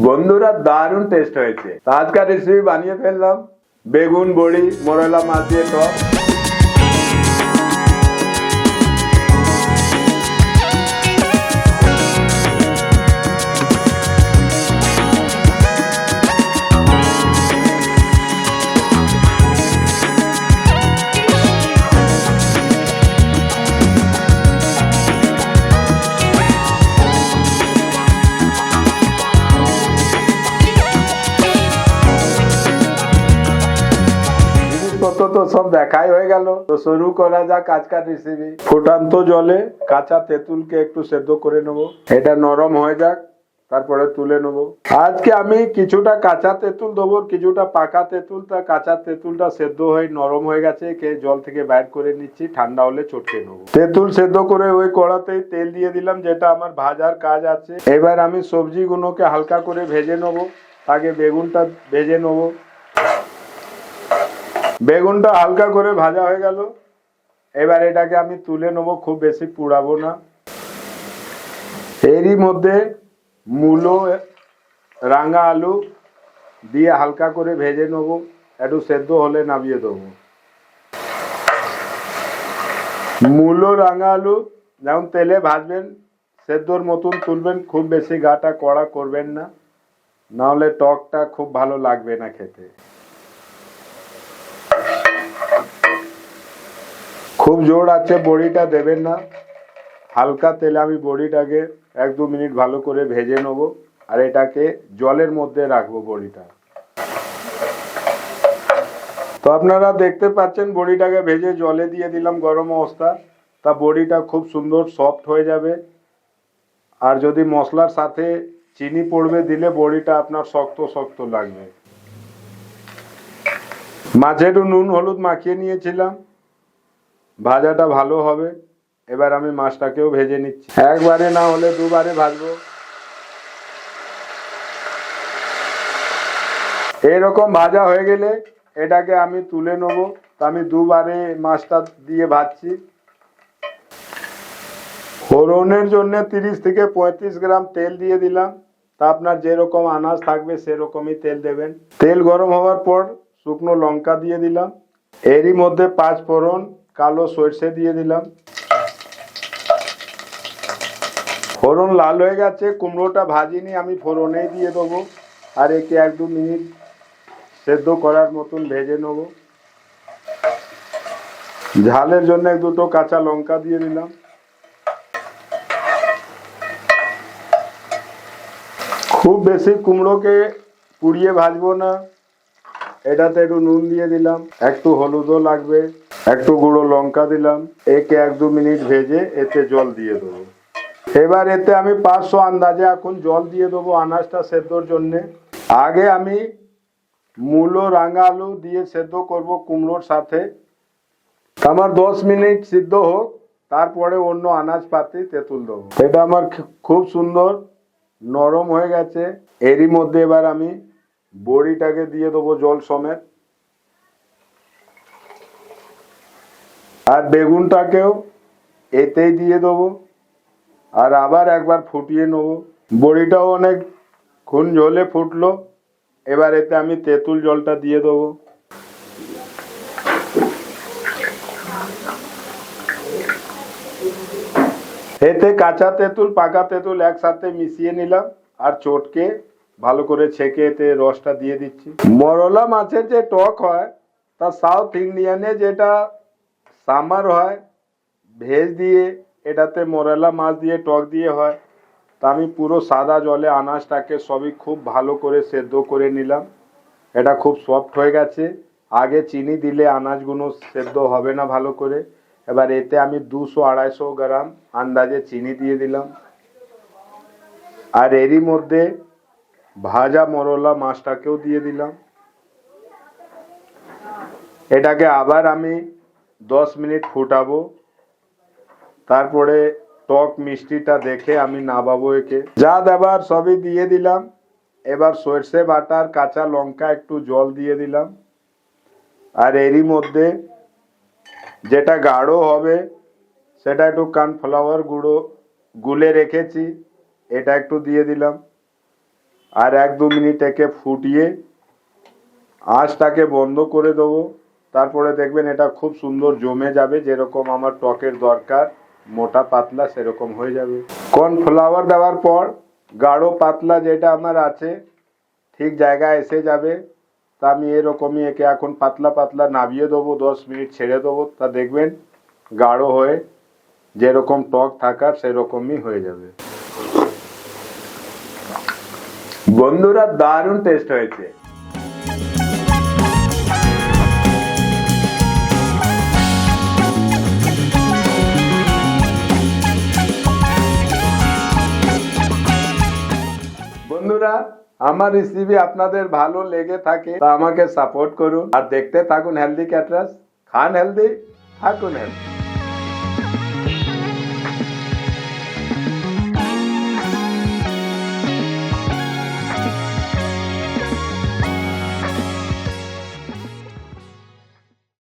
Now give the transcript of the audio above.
বন্ধুরা দারুণ টেস্ট হয়েছে। আজকের রেসিপি বানিয়ে ফেললাম বেগুন বড়ি মোরলা মাছ দিয়ে টক। তো সব দেখাই হয়ে গেল, তো শুরু করা যাক আজকের রেসিপি। ফুটান্ত জলে কাঁচা তেঁতুলকে একটু সেদ্ধ করে নেব, এটা নরম হয়ে যাক, তারপরে তুলে নেব। আজকে আমি কিছুটা কাঁচা তেঁতুল দেবো, কিছুটা পাকা তেঁতুল। তা কাঁচা তেঁতুলটা সেদ্ধ হয়ে নরম হয়ে গেছে, জল থেকে বাইর করে নিচ্ছি, ঠান্ডা হলে চটকে নেব। তেঁতুল সেদ্ধ করে ওই কড়াতেই তেল দিয়ে দিলাম, যেটা আমার ভাজার কাজ আছে। এবার আমি সবজিগুলোকে হালকা করে ভেজে নেব। আগে বেগুনটা ভেজে নেব। বেগুনটা হালকা করে ভাজা হয়ে গেল, এবার এটাকে আমি তুলে নেব, খুব বেশি পুড়াবো না। এরই মধ্যে মূলো রাঙা আলু দিয়ে হালকা করে ভেজে নেব, একটু সেদ্ধ হলে নামিয়ে দেবো। মূলো রাঙা আলু যেমন তেলে ভাজবেন সেদ্ধর মতন তুলবেন, খুব বেশি গাটা কড়া করবেন না, নাহলে টকটা খুব ভালো লাগবে না খেতে। খুব জোর আছে বড়িটা দেবেন না, হালকা তেলে আমি বড়িটাকে 1-2 মিনিট ভালো করে ভেজে নেব, আর এটাকে জলের মধ্যে রাখবো বড়িটা। তো আপনারা দেখতে পাচ্ছেন বড়িটাকে ভেজে জলে দিয়ে দিলাম গরম অবস্থা। তা বড়িটা খুব সুন্দর সফট হয়ে যাবে, আর যদি মশলার সাথে চিনি পড়বে দিলে বড়িটা আপনার শক্ত শক্ত লাগবে। মাঝে একটু নুন হলুদ মাখিয়ে নিয়েছিলাম, ভাজাটা ভালো হবে। এবার আমি মাছটাকেও ভেজে নিচ্ছি, একবারে না হলে দুবারে ভাজবো। এরকম ভাজা হয়ে গেলে এটাকে আমি তুলে নেব। আমি দুবারে মাছটা দিয়ে ভাজছি। ফোড়নের জন্য 30 থেকে 35 গ্রাম তেল দিয়ে দিলাম। তা আপনার যেরকম আনাজ থাকবে সেরকমই তেল দেবেন। তেল গরম হওয়ার পর শুকনো লঙ্কা দিয়ে দিলাম, এরই মধ্যে 5 ফোড়ন কালো সরষে দিয়ে দিলাম। ফোড়ন লাল হয়ে গেছে, কুমড়োটা ভাজিনি, আমি ফোড়নেই দিয়ে দেবো, আর একে 1-2 মিনিট সেদ্ধ করার মতন ভেজে নেব। ঝালের জন্য 1-2 কাঁচা লঙ্কা দিয়ে দিলাম। খুব বেশি কুমড়োকে পুড়িয়ে ভাজবো না, এটাতে একটু নুন দিয়ে দিলাম, একটু হলুদও লাগবে, একটু গুঁড়ো লঙ্কা দিলাম। একে 1-2 মিনিট ভেজে এতে জল দিয়ে দেবো। এবার এতে আমি 500 আন্দাজে এখন জল দিয়ে দেবো আনাজটা সেদ্ধর জন্যে। আগে আমি মূলো রাঙা আলু দিয়ে সেদ্ধ করব কুমড়োর সাথে। আমার 10 মিনিট সিদ্ধ হোক, তারপরে অন্য আনাজপাতি তেঁতুল দেবো। এটা আমার খুব সুন্দর নরম হয়ে গেছে। এরই মধ্যে এবার আমি বড়িটাকে দিয়ে দেবো জল সমেত, আর বেগুনটাকেও এতেই দিয়ে দেবো, আর আবার একবার ফুটিয়ে নেব। বড়িটাও অনেক ক্ষণ ঝোলে ফুটলো, এবার এতে আমি তেঁতুল জলটা দিয়ে দেবো। এতে কাঁচা তেঁতুল পাকা তেঁতুল একসাথে মিশিয়ে নিলাম, আর চটকে ভালো করে ছেঁকে এতে রসটা দিয়ে দিচ্ছি। মরলা মাছের যে টক হয় তা সাউথ ইন্ডিয়ানে যেটা সামার হয় ভেজ দিয়ে, এটাতে মরলা মাছ দিয়ে টক দিয়ে হয়। তা আমি পুরো সাদা জলে আনাজটাকে সবই খুব ভালো করে সেদ্ধ করে নিলাম, এটা খুব সফট হয়ে গেছে। আগে চিনি দিলে আনাজগুলো সেদ্ধ হবে না ভালো করে। এবার এতে আমি 200-250 গ্রাম আন্দাজে চিনি দিয়ে দিলাম, আর এরই মধ্যে ভাজা মরলা মাছটাকেও দিয়ে দিলাম। এটাকে আবার আমি 10 মিনিট ফুটাবো, তারপরে টক মিষ্টিটা দেখে আমি নামাবো। একে যা দেবার সবই দিয়ে দিলাম। এবার সরষে বাটার কাঁচা লঙ্কা একটু জল দিয়ে দিলাম, আর এরই মধ্যে যেটা গাঢ় হবে সেটা একটু কর্নফ্লাওয়ার গুঁড়ো গুলে রেখেছি, এটা একটু দিয়ে দিলাম। আর 1-2 মিনিট একে ফুটিয়ে আঁচটাকে বন্ধ করে দেবো। তারপরে দেখবেন এটা খুব সুন্দর জমে যাবে, যেরকম আমার টকের দরকার, মোটা পাতলা সেরকম হয়ে যাবে। কর্নফ্লাওয়ার দেওয়ার পর গাঢ় পাতলা যেটা আমার আছে ঠিক জায়গায় এসে যাবে। তা আমি এরকমই একে এখন পাতলা পাতলা নামিয়ে দেবো, 10 মিনিট ছেড়ে দেবো। তা দেখবেন গাঢ় হয়ে যেরকম টক থাকার সেরকমই হয়ে যাবে। বন্ধুরা দারুণ টেস্ট হয়েছে। বন্ধুরা আমার রেসিপি আপনাদের ভালো লেগে থাকে তা আমাকে সাপোর্ট করুন আর দেখতে থাকুন হেলদি ক্যাটারার্স। খান হেলদি, থাকুন হেলদি।